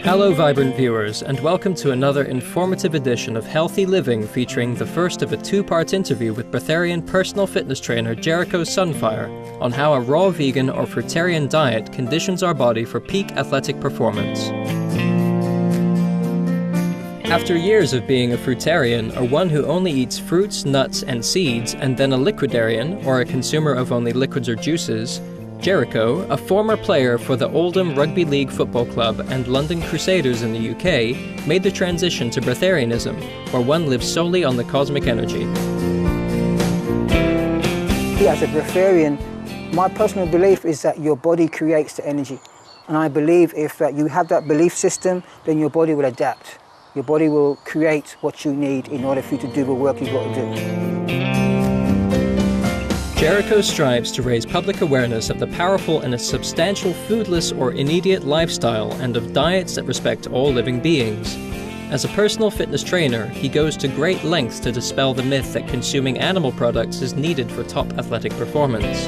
Hello vibrant viewers, and welcome to another informative edition of Healthy Living, featuring the first of a two-part interview with breatharian personal fitness trainer JERICHO SUNFIRE on how a raw vegan or fruitarian diet conditions our body for peak athletic performance. After years of being a fruitarian, or one who only eats fruits, nuts and seeds, and then a liquidarian, or a consumer of only liquids or juices, JERICHO, a former player for the Oldham Rugby League Football Club and London Crusaders in the UK, made the transition to breatharianism, where one lives solely on the cosmic energy. As a breatharian, my personal belief is that your body creates the energy. And I believe if you have that belief system, then your body will adapt. Your body will create what you need in order for you to do the work you've got to do. JERICHO strives to raise public awareness of the powerful and substantial foodless or immediate lifestyle and of diets that respect all living beings. As a personal fitness trainer, he goes to great lengths to dispel the myth that consuming animal products is needed for top athletic performance.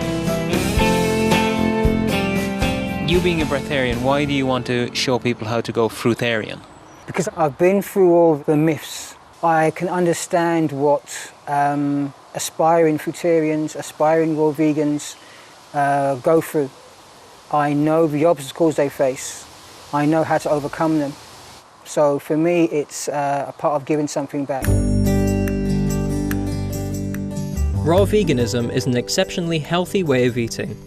You being a breatharian, why do you want to show people how to go fruitarian? Because I've been through all the myths. I can understand what aspiring fruitarians, aspiring raw vegans go through. I know the obstacles they face. I know how to overcome them. So for me, it's a part of giving something back. Raw veganism is an exceptionally healthy way of eating.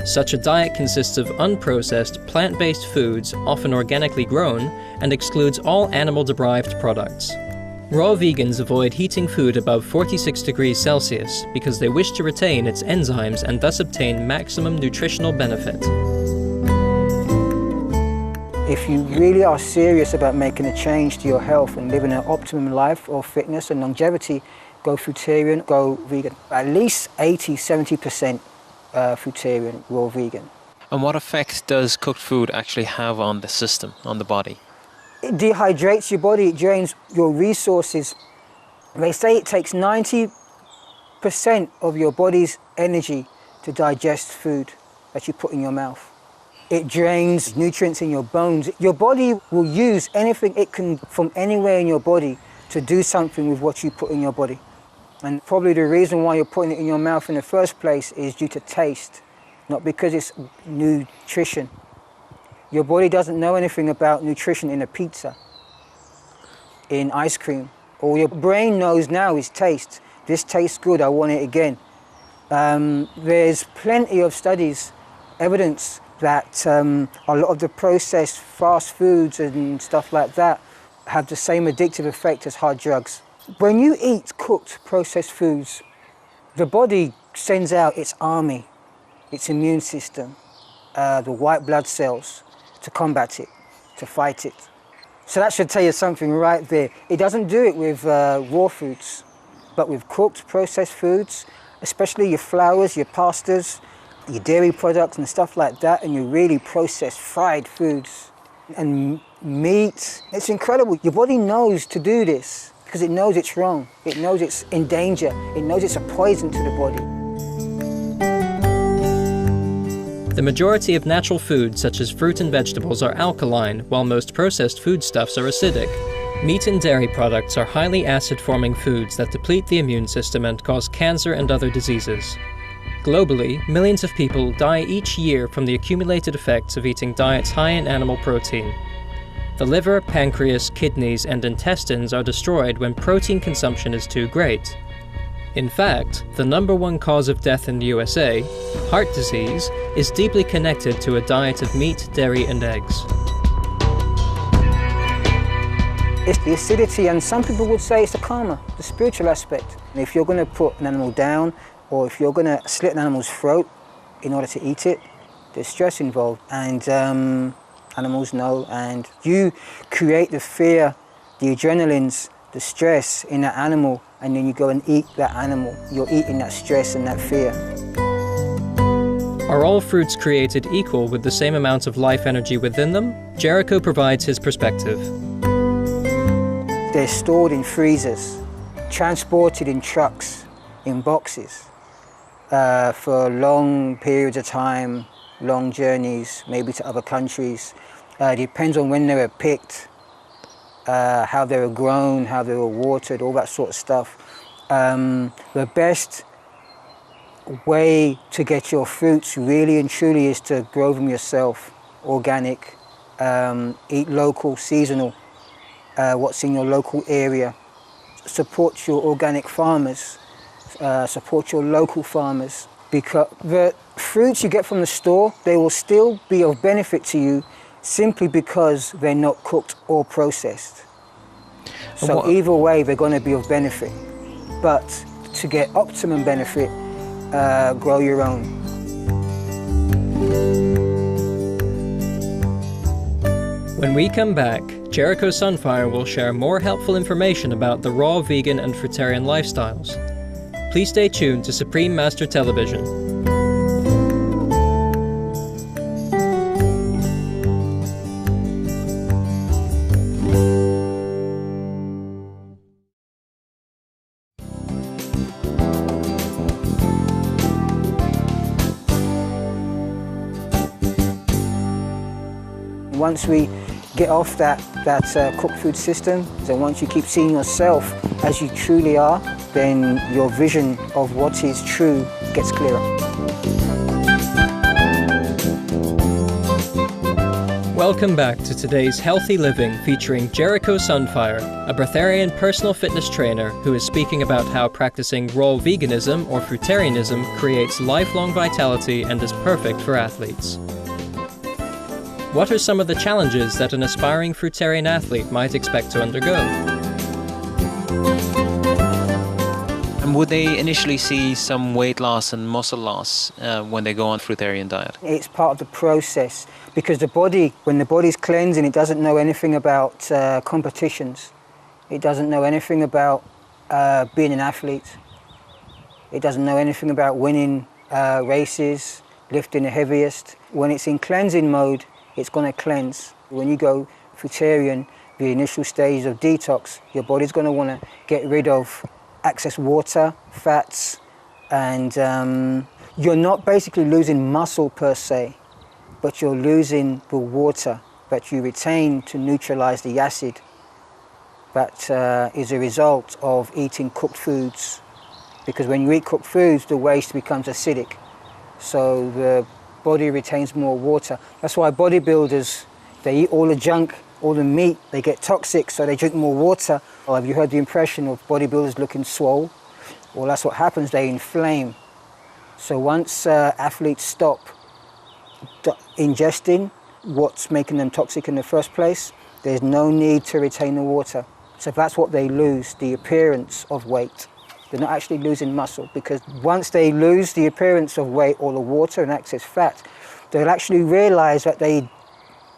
Such a diet consists of unprocessed, plant-based foods, often organically grown, and excludes all animal-derived products. Raw vegans avoid heating food above 46 degrees Celsius because they wish to retain its enzymes and thus obtain maximum nutritional benefit. If you really are serious about making a change to your health and living an optimum life or fitness and longevity, go fruitarian, go vegan. At least 80–70% fruitarian, raw vegan. And what effect does cooked food actually have on the system, on the body? It dehydrates your body, it drains your resources. They say it takes 90% of your body's energy to digest food that you put in your mouth. It drains nutrients in your bones. Your body will use anything it can from anywhere in your body to do something with what you put in your body. And probably the reason why you're putting it in your mouth in the first place is due to taste, not because it's nutrition. Your body doesn't know anything about nutrition in a pizza, in ice cream. All your brain knows now is taste. This tastes good, I want it again. There's plenty of studies, evidence that a lot of the processed fast foods and stuff like that have the same addictive effect as hard drugs. When you eat cooked processed foods, the body sends out its army, its immune system, the white blood cells, to combat it, to fight it. So that should tell you something right there. It doesn't do it with raw foods, but with cooked, processed foods, especially your flours, your pastas, your dairy products and stuff like that, and your really processed fried foods and meat. It's incredible. Your body knows to do this because it knows it's wrong. It knows it's in danger. It knows it's a poison to the body. The majority of natural foods, such as fruit and vegetables, are alkaline, while most processed foodstuffs are acidic. Meat and dairy products are highly acid-forming foods that deplete the immune system and cause cancer and other diseases. Globally, millions of people die each year from the accumulated effects of eating diets high in animal protein. The liver, pancreas, kidneys, and intestines are destroyed when protein consumption is too great. In fact, the #1 cause of death in the USA, heart disease, is deeply connected to a diet of meat, dairy, and eggs. It's the acidity, and some people would say it's the karma, the spiritual aspect. And if you're going to put an animal down, or if you're going to slit an animal's throat in order to eat it, there's stress involved, and animals know, and you create the fear, the adrenalines, the stress in that animal, and then you go and eat that animal. You're eating that stress and that fear. Are all fruits created equal with the same amount of life energy within them? JERICHO provides his perspective. They're stored in freezers, transported in trucks, in boxes, for long periods of time, long journeys, maybe to other countries. Depends on when they were picked, how they were grown, how they were watered, all that sort of stuff. The best way to get your fruits really and truly is to grow them yourself, organic, eat local, seasonal, what's in your local area. Support your organic farmers, support your local farmers, because the fruits you get from the store, they will still be of benefit to you simply because they're not cooked or processed. So either way, they're going to be of benefit. But to get optimum benefit, grow your own. When we come back, Jericho Sunfire will share more helpful information about the raw, vegan and fruitarian lifestyles. Please stay tuned to Supreme Master Television. Once we get off that cooked food system, so once you keep seeing yourself as you truly are, then your vision of what is true gets clearer. Welcome back to today's Healthy Living featuring Jericho Sunfire, a breatharian personal fitness trainer who is speaking about how practicing raw veganism or fruitarianism creates lifelong vitality and is perfect for athletes. What are some of the challenges that an aspiring fruitarian athlete might expect to undergo? And would they initially see some weight loss and muscle loss when they go on fruitarian diet? It's part of the process, because the body, when the body's cleansing, it doesn't know anything about competitions. It doesn't know anything about being an athlete. It doesn't know anything about winning races, lifting the heaviest. When it's in cleansing mode, it's going to cleanse. When you go fruitarian, the initial stage of detox, your body's going to want to get rid of excess water, fats, and you're not basically losing muscle per se, but you're losing the water that you retain to neutralize the acid that is a result of eating cooked foods. Because when you eat cooked foods, the waste becomes acidic. So the body retains more water. That's why bodybuilders, they eat all the junk, all the meat, they get toxic, so they drink more water. Or have you heard the impression of bodybuilders looking swole? Well, that's what happens, they inflame. So once athletes stop ingesting what's making them toxic in the first place, there's no need to retain the water. So that's what they lose, the appearance of weight. They're not actually losing muscle, because once they lose the appearance of weight or the water and excess fat, they'll actually realize that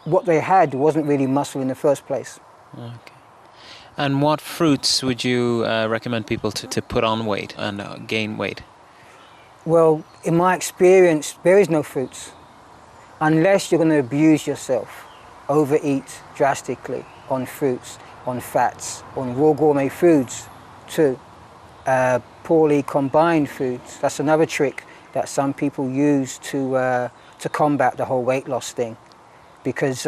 what they had wasn't really muscle in the first place. Okay. And what fruits would you recommend people to put on weight and gain weight? Well, in my experience, there is no fruits, unless you're going to abuse yourself, overeat drastically on fruits, on fats, on raw gourmet foods too. Poorly combined foods. That's another trick that some people use to combat the whole weight loss thing, because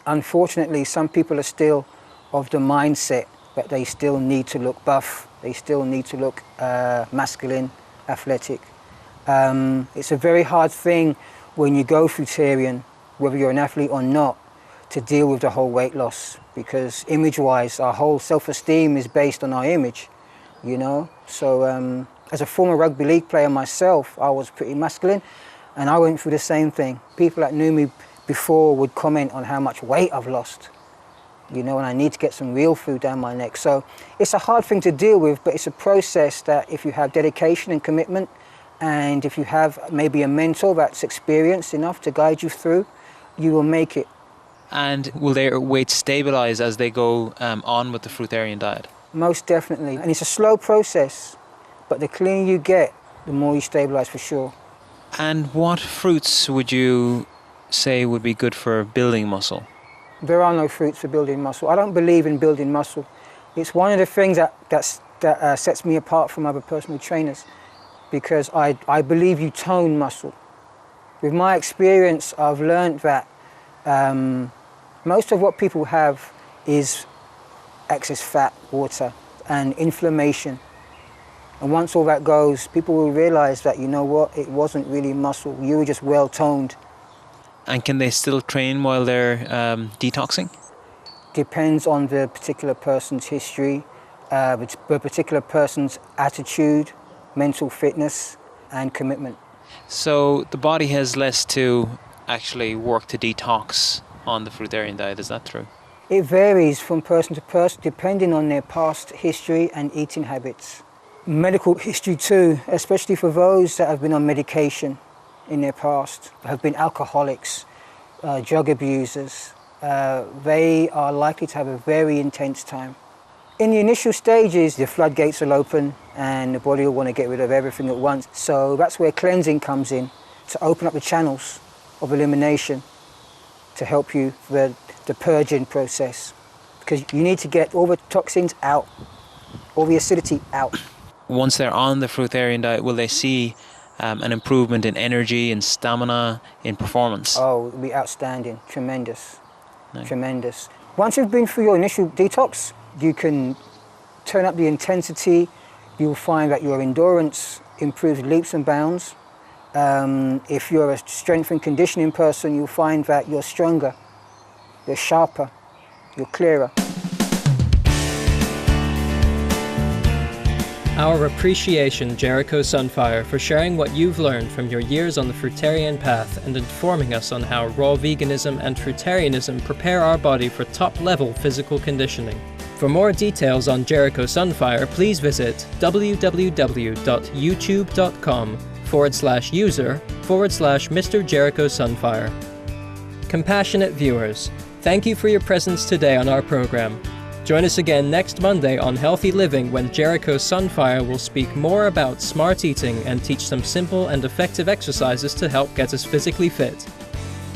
unfortunately some people are still of the mindset that they still need to look buff, they still need to look masculine, athletic. It's a very hard thing when you go fruitarian, whether you're an athlete or not, to deal with the whole weight loss, because image-wise, our whole self-esteem is based on our image, you know? So as a former rugby league player myself, I was pretty masculine, and I went through the same thing. People that knew me before would comment on how much weight I've lost, you know, and I need to get some real food down my neck. So it's a hard thing to deal with, but it's a process that if you have dedication and commitment, and if you have maybe a mentor that's experienced enough to guide you through, you will make it. And will their weight stabilize as they go on with the fruitarian diet? Most definitely. And it's a slow process, but the cleaner you get, the more you stabilize for sure. And what fruits would you say would be good for building muscle? There are no fruits for building muscle. I don't believe in building muscle. It's one of the things that sets me apart from other personal trainers, because I believe you tone muscle. With my experience, I've learned that Most of what people have is excess fat, water, and inflammation. And once all that goes, people will realize that, you know what, it wasn't really muscle, you were just well toned. And can they still train while they're detoxing? Depends on the particular person's history, the particular person's attitude, mental fitness, and commitment. So the body has less to actually work to detox on the fruitarian diet, is that true? It varies from person to person depending on their past history and eating habits. Medical history too, especially for those that have been on medication in their past, have been alcoholics, drug abusers. They are likely to have a very intense time. In the initial stages, the floodgates will open and the body will want to get rid of everything at once. So that's where cleansing comes in, to open up the channels of elimination to help you with the purging process. Because you need to get all the toxins out, all the acidity out. Once they're on the fruitarian diet, will they see an improvement in energy, in stamina, in performance? Oh, it'll be outstanding, tremendous, tremendous. Once you've been through your initial detox, you can turn up the intensity. You'll find that your endurance improves leaps and bounds. If you're a strength and conditioning person, you'll find that you're stronger, you're sharper, you're clearer. Our appreciation, Jericho Sunfire, for sharing what you've learned from your years on the fruitarian path and informing us on how raw veganism and fruitarianism prepare our body for top-level physical conditioning. For more details on Jericho Sunfire, please visit www.youtube.com/user/Mr. Jericho Sunfire. Compassionate viewers, thank you for your presence today on our program. Join us again next Monday on Healthy Living when Jericho Sunfire will speak more about smart eating and teach some simple and effective exercises to help get us physically fit.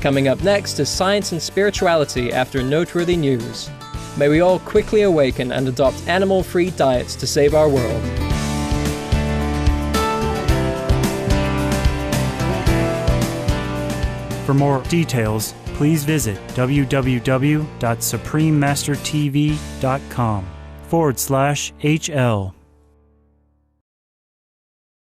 Coming up next is Science and Spirituality after noteworthy news. May we all quickly awaken and adopt animal-free diets to save our world. For more details, please visit www.suprememastertv.com/HL.